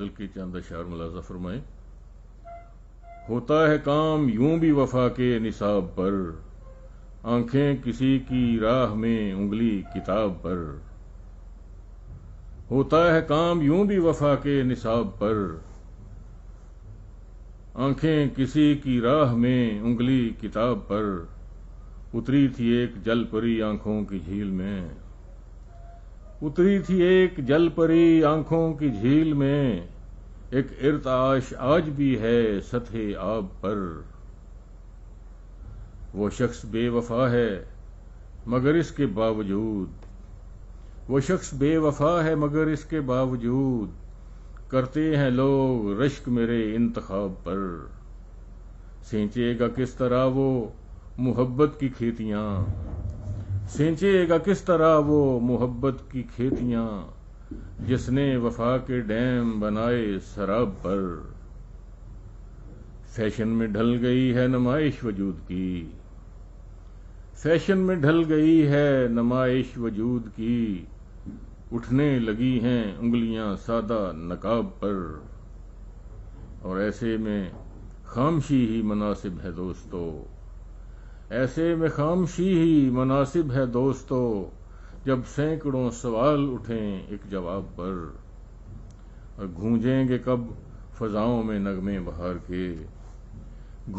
غزل کے چند اشعار ملاحظہ فرمائیں۔ ہوتا ہے کام یوں بھی وفا کے نصاب پر، آنکھیں کسی کی راہ میں انگلی کتاب پر۔ ہوتا ہے کام یوں بھی وفا کے نصاب پر، آنکھیں کسی کی راہ میں انگلی کتاب پر۔ اتری تھی ایک جل پری آنکھوں کی جھیل میں، اتری تھی ایک جل پری آنکھوں کی جھیل میں، ایک ارتعاش آج بھی ہے سطح آب پر۔ وہ شخص بے وفا ہے مگر اس کے باوجود، وہ شخص بے وفا ہے مگر اس کے باوجود، کرتے ہیں لوگ رشک میرے انتخاب پر۔ سینچے گا کس طرح وہ محبت کی کھیتیاں، سینچے گا کس طرح وہ محبت کی کھیتیاں، جس نے وفا کے ڈیم بنائے سراب پر۔ فیشن میں ڈھل گئی ہے نمائش وجود کی، فیشن میں ڈھل گئی ہے نمائش وجود کی، اٹھنے لگی ہیں انگلیاں سادہ نقاب پر۔ اور ایسے میں خاموشی ہی مناسب ہے دوستو، ایسے میں خاموشی ہی مناسب ہے دوستو، جب سینکڑوں سوال اٹھیں ایک جواب پر۔ اور گونجیں گے کب فضاؤں میں نغمے بہار کے،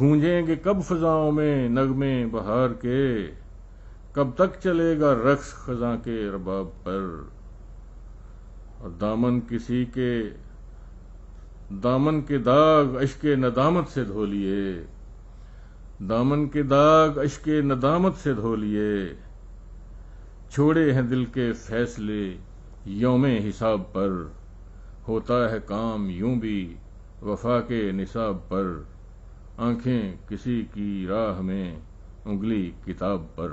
گونجیں گے کب فضاؤں میں نغمے بہار کے، کب تک چلے گا رقص خزاں کے رباب پر۔ اور دامن کسی کے دامن کے داغ اشک ندامت سے دھو لیے، دامن کے داغ اشک ندامت سے دھو لیے، چھوڑے ہیں دل کے فیصلے یوم حساب پر۔ ہوتا ہے کام یوں بھی وفا کے نصاب پر، آنکھیں کسی کی راہ میں انگلی کتاب پر۔